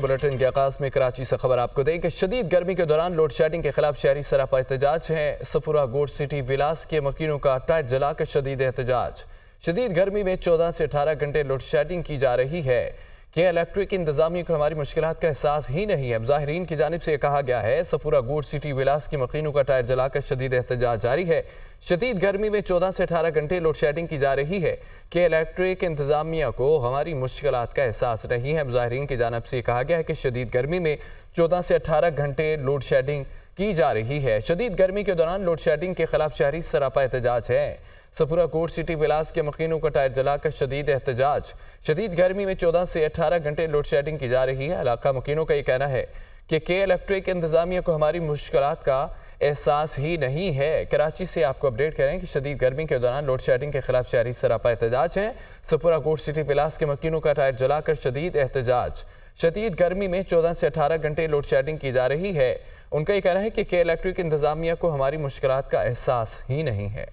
Bulletin کے آغاز میں کراچی سے خبر آپ کو دیں کہ شدید گرمی کے دوران لوڈ شیڈنگ کے خلاف شہری سراپا احتجاج ہے۔ صفورہ گوٹ سٹی ولاس کے مکینوں کا ٹائر جلا کر شدید احتجاج۔ شدید گرمی میں 14 سے 18 گھنٹے لوڈ شیڈنگ کی جا رہی ہے کہ الیکٹرک انتظامیہ کو ہماری مشکلات کا احساس ہی نہیں ہے۔ مظاہرین کی جانب سے یہ کہا گیا ہے صفورہ گوٹ سٹی ولاس کی مکینوں کا ٹائر جلا کر شدید احتجاج جاری ہے۔ شدید گرمی میں 14 سے 18 گھنٹے لوڈ شیڈنگ کی جا رہی ہے کہ الیکٹرک انتظامیہ کو ہماری مشکلات کا احساس نہیں ہے۔ مظاہرین کی جانب سے یہ کہا گیا ہے کہ شدید گرمی میں 14 سے 18 گھنٹے لوڈ شیڈنگ کی جا رہی ہے۔ شدید گرمی کے دوران لوڈ شیڈنگ کے خلاف شہری سراپا احتجاج ہے۔ صفورہ گوٹ سٹی ولاس کے مکینوں کا ٹائر جلا کر شدید احتجاج۔ شدید گرمی میں 14 سے 18 گھنٹے لوڈ شیڈنگ کی جا رہی ہے۔ علاقہ مکینوں کا یہ کہنا ہے کہ الیکٹرک انتظامیہ کو ہماری مشکلات کا احساس ہی نہیں ہے۔ کراچی سے آپ کو اپڈیٹ کریں کہ شدید گرمی کے دوران لوڈ شیڈنگ کے خلاف شہری سراپا احتجاج ہے۔ صفورہ گوٹ سٹی ولاس کے مکینوں کا ٹائر جلا کر شدید احتجاج۔ شدید گرمی میں 14 سے 18 گھنٹے لوڈ شیڈنگ کی جا رہی ہے۔ ان کا یہ کہنا ہے کہ الیکٹرک انتظامیہ کو ہماری مشکلات کا احساس ہی نہیں ہے۔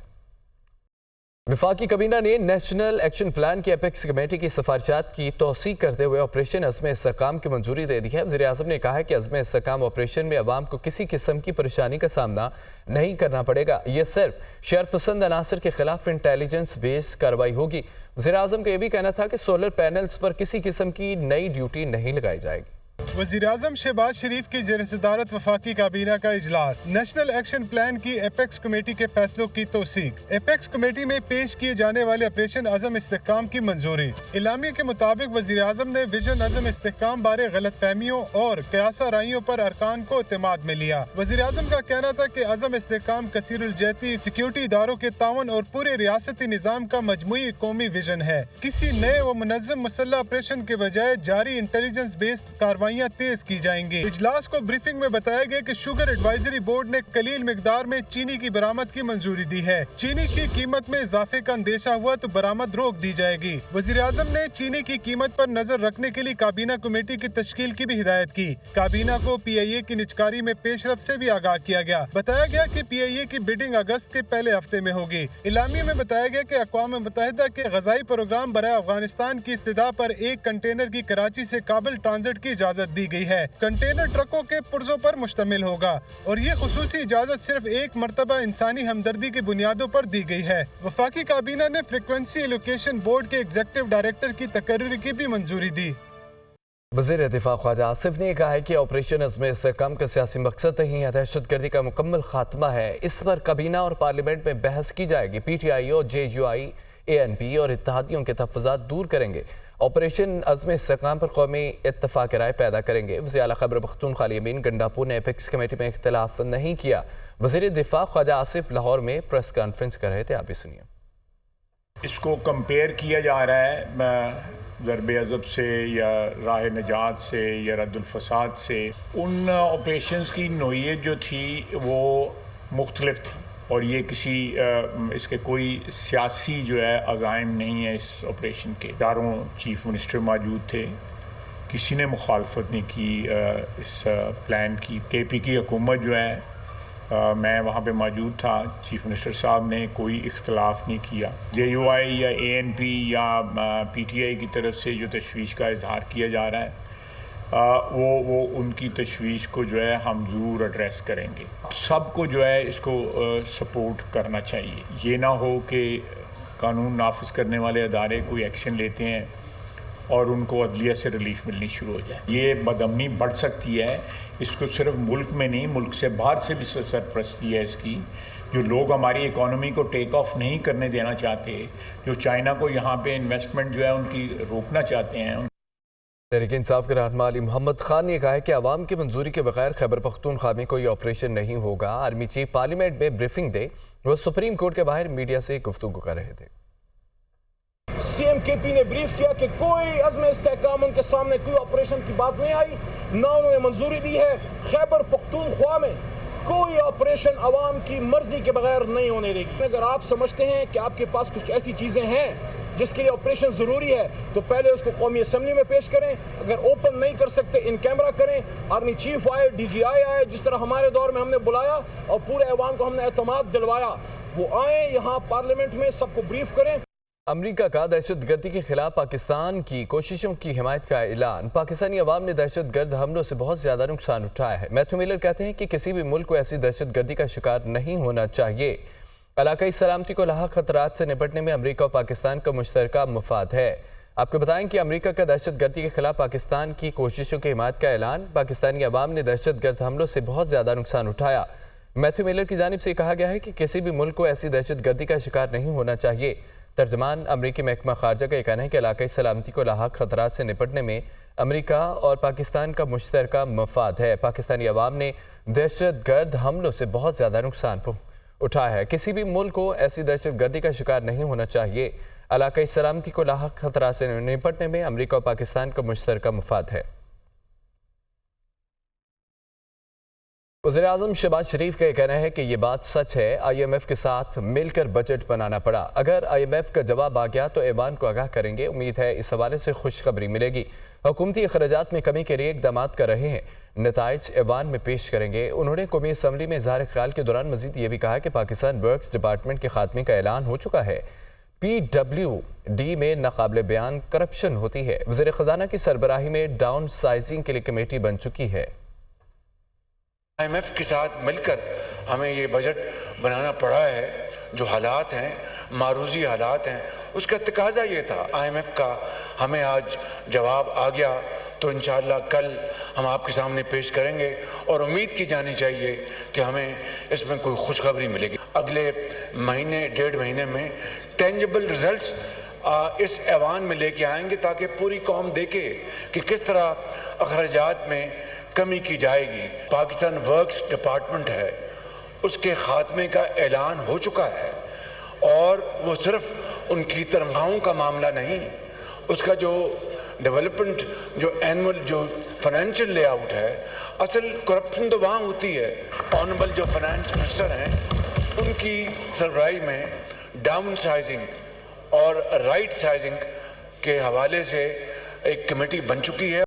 وفاقی کابینہ نے نیشنل ایکشن پلان کی اپیکس کمیٹی کی سفارشات کی توثیق کرتے ہوئے آپریشن عزم استحکام کی منظوری دے دی ہے۔ وزیر اعظم نے کہا ہے کہ عزم استحکام آپریشن میں عوام کو کسی قسم کی پریشانی کا سامنا نہیں کرنا پڑے گا۔ یہ صرف شر پسند عناصر کے خلاف انٹیلیجنس بیس کارروائی ہوگی۔ وزیر اعظم کا یہ بھی کہنا تھا کہ سولر پینلز پر کسی قسم کی نئی ڈیوٹی نہیں لگائی جائے گی۔ وزیر اعظم شہباز شریف کی زیر صدارت وفاقی کابینہ کا اجلاس۔ نیشنل ایکشن پلان کی ایپیکس کمیٹی کے فیصلوں کی توثیق۔ ایپیکس کمیٹی میں پیش کیے جانے والے آپریشن عزم استحکام کی منظوری۔ اعلامیہ کے مطابق وزیر اعظم نے ویژن عزم استحکام بارے غلط فہمیوں اور قیاس آرائیوں پر ارکان کو اعتماد میں لیا۔ وزیر اعظم کا کہنا تھا کہ عزم استحکام کثیر الجہتی سیکیورٹی اداروں کے تعاون اور پورے ریاستی نظام کا مجموعی قومی ویژن ہے۔ کسی نئے و منظم مسلح آپریشن کے بجائے جاری انٹیلیجنس بیسڈ کارروائیاں تیز کی جائیں گی۔ اجلاس کو بریفنگ میں بتایا گیا کہ شوگر ایڈوائزری بورڈ نے قلیل مقدار میں چینی کی برآمد کی منظوری دی ہے۔ چینی کی قیمت میں اضافے کا اندیشہ ہوا تو برآمد روک دی جائے گی۔ وزیر اعظم نے چینی کی قیمت پر نظر رکھنے کے لیے کابینہ کمیٹی کی تشکیل کی بھی ہدایت کی۔ کابینہ کو پی آئی اے کی نجکاری میں پیش رفت سے بھی آگاہ کیا گیا۔ بتایا گیا کہ پی آئی اے کی بیڈنگ اگست کے پہلے ہفتے میں ہوگی۔ اعلامیہ میں بتایا گیا کہ اقوام متحدہ کے غذائی پروگرام برائے افغانستان کی استدعا پر ایک کنٹینر کی کراچی سے کابل ٹرانزٹ کی اجازت دی گئی ہے۔ کنٹینر ٹرکوں کے پرزوں پر مشتمل ہوگا اور یہ خصوصی اجازت صرف ایک مرتبہ انسانی ہمدردی کی بنیادوں پر دی گئی ہے۔ وفاقی کابینہ نے فریکوینسی ایلوکیشن بورڈ کے ایگزیکٹو ڈائریکٹر کی تقرری کی بھی منظوری دی۔ وزیر دفاع خواجہ آصف نے کہا ہے کہ آپریشن عزم استحکام کا سیاسی مقصد نہیں ہے، دہشت گردی کا مکمل خاتمہ ہے۔ اس پر کابینہ اور پارلیمنٹ میں بحث کی جائے گی۔ P T I O, J U I, A N P اور اتحادیوں کے تحفظات دور کریں گے۔ آپریشن عزم استحکام پر قومی اتفاق رائے پیدا کریں گے۔ وزیر اعلیٰ خیبر پختونخوا امین گنڈاپور نے ایپیکس کمیٹی میں اختلاف نہیں کیا۔ وزیر دفاع خواجہ آصف لاہور میں پریس کانفرنس کر رہے تھے، آپ بھی سنیے۔ اس کو کمپیئر کیا جا رہا ہے ضرب عضب سے یا راہ نجات سے یا رد الفساد سے۔ ان آپریشنز کی نوعیت جو تھی وہ مختلف تھی اور یہ کسی اس کے کوئی سیاسی جو ہے عزائم نہیں ہے۔ اس آپریشن کے چاروں چیف منسٹر موجود تھے، کسی نے مخالفت نہیں کی اس پلان کی۔ کے پی کی حکومت جو ہے میں وہاں پہ موجود تھا، چیف منسٹر صاحب نے کوئی اختلاف نہیں کیا۔ جے یو آئی یا اے این پی یا پی ٹی آئی کی طرف سے جو تشویش کا اظہار کیا جا رہا ہے وہ ان کی تشویش کو جو ہے ہم ضرور ایڈریس کریں گے۔ سب کو جو ہے اس کو سپورٹ کرنا چاہیے۔ یہ نہ ہو کہ قانون نافذ کرنے والے ادارے کوئی ایکشن لیتے ہیں اور ان کو عدلیہ سے ریلیف ملنی شروع ہو جائے۔ یہ بدامنی بڑھ سکتی ہے۔ اس کو صرف ملک میں نہیں، ملک سے باہر سے بھی سرپرستی ہے اس کی۔ جو لوگ ہماری اکانومی کو ٹیک آف نہیں کرنے دینا چاہتے، جو چائنا کو یہاں پہ انویسٹمنٹ جو ہے ان کی روکنا چاہتے ہیں۔ تحریک انصاف کے رہنما علی محمد خان نے کہا ہے کہ عوام کی منظوری کے بغیر خیبر پختونخوا میں کوئی آپریشن نہیں ہوگا۔ آرمی چیف پارلیمنٹ میں بریفنگ دے وہ سپریم کورٹ کے باہر میڈیا سے گفتگو کر رہے تھے۔ سی ایم کے پی نے بریف کیا کہ کوئی عزم استحکام ان کے سامنے کوئی آپریشن کی بات نہیں آئی، نہ انہوں نے منظوری دی ہے۔ خیبر پختونخوا میں کوئی آپریشن عوام کی مرضی کے بغیر نہیں ہونے دے گی۔ اگر آپ سمجھتے ہیں کہ آپ کے پاس کچھ ایسی چیزیں ہیں جس کے لیے آپریشن ضروری ہے تو پہلے اس کو قومی اسمبلی میں پیش کریں۔ اگر اوپن نہیں کر سکتے ان کیمرہ کریں۔ آرمی چیف آئے، ڈی جی آئی آئے، جس طرح ہمارے دور میں ہم نے بلایا اور پورے عوام کو ہم نے اعتماد دلوایا، وہ آئیں یہاں پارلیمنٹ میں، سب کو بریف کریں۔ امریکہ کا دہشت گردی کے خلاف پاکستان کی کوششوں کی حمایت کا اعلان۔ پاکستانی عوام نے دہشت گرد حملوں سے بہت زیادہ نقصان اٹھایا ہے۔ میتھیو میلر کہتے ہیں کہ کسی بھی ملک کو ایسی دہشت گردی کا شکار نہیں ہونا چاہیے۔ علاقائی سلامتی کو لاحق خطرات سے نپٹنے میں امریکہ اور پاکستان کا مشترکہ مفاد ہے۔ آپ کو بتائیں کہ امریکہ کا دہشت گردی کے خلاف پاکستان کی کوششوں کی حمایت کا اعلان۔ پاکستانی عوام نے دہشت گرد حملوں سے بہت زیادہ نقصان اٹھایا۔ میتھیو میلر کی جانب سے کہا گیا ہے کہ کسی بھی ملک کو ایسی دہشت گردی کا شکار نہیں ہونا چاہیے۔ ترجمان امریکی محکمہ خارجہ کا یہ کہنا ہے کہ علاقائی سلامتی کو لاحق خطرات سے نپٹنے میں امریکہ اور پاکستان کا مشترکہ مفاد ہے۔ پاکستانی عوام نے دہشت گرد حملوں سے بہت زیادہ نقصان اٹھایا ہے۔ کسی بھی ملک کو ایسی دہشت گردی کا شکار نہیں ہونا چاہیے۔ علاقائی سلامتی کو لاحق خطرات سے نپٹنے میں امریکہ اور پاکستان کا مشترکہ مفاد ہے۔ وزیراعظم شہباز شریف کا یہ کہنا ہے کہ یہ بات سچ ہے، آئی ایم ایف کے ساتھ مل کر بجٹ بنانا پڑا۔ اگر آئی ایم ایف کا جواب آ گیا تو ایوان کو آگاہ کریں گے۔ امید ہے اس حوالے سے خوشخبری ملے گی۔ حکومتی اخراجات میں کمی کے لیے اقدامات کر رہے ہیں، نتائج ایوان میں پیش کریں گے۔ انہوں نے قومی اسمبلی میں اظہار خیال کے دوران مزید یہ بھی کہا کہ پاکستان ورکس ڈپارٹمنٹ کے خاتمے کا اعلان ہو چکا ہے۔ پی ڈبلیو ڈی میں ناقابل بیان کرپشن ہوتی ہے۔ وزیر خزانہ کی سربراہی میں ڈاؤن سائزنگ کے لیے کمیٹی بن چکی ہے۔ آئی ایم ایف کے ساتھ مل کر ہمیں یہ بجٹ بنانا پڑا ہے۔ جو حالات ہیں، معروضی حالات ہیں، اس کا تقاضا یہ تھا۔ آئی ایم ایف کا ہمیں آج جواب آ گیا تو انشاءاللہ کل ہم آپ کے سامنے پیش کریں گے، اور امید کی جانی چاہیے کہ ہمیں اس میں کوئی خوشخبری ملے گی۔ اگلے مہینے 1.5 مہینے میں ٹینجبل ریزلٹس اس ایوان میں لے کے آئیں گے تاکہ پوری قوم دیکھے کہ کس طرح اخراجات میں کمی کی جائے گی۔ پاکستان ورکس ڈپارٹمنٹ ہے، اس کے خاتمے کا اعلان ہو چکا ہے، اور وہ صرف ان کی تنخواہوں کا معاملہ نہیں، اس کا جو ڈیولپمنٹ، جو اینول، جو فائنینشیل لے آؤٹ ہے۔ اصل کرپشن تو وہاں ہوتی ہے۔ آنریبل جو فائنانس منسٹر ہیں، ان کی سربراہی میں ڈاؤن سائزنگ اور رائٹ سائزنگ کے حوالے سے ایک کمیٹی بن چکی ہے۔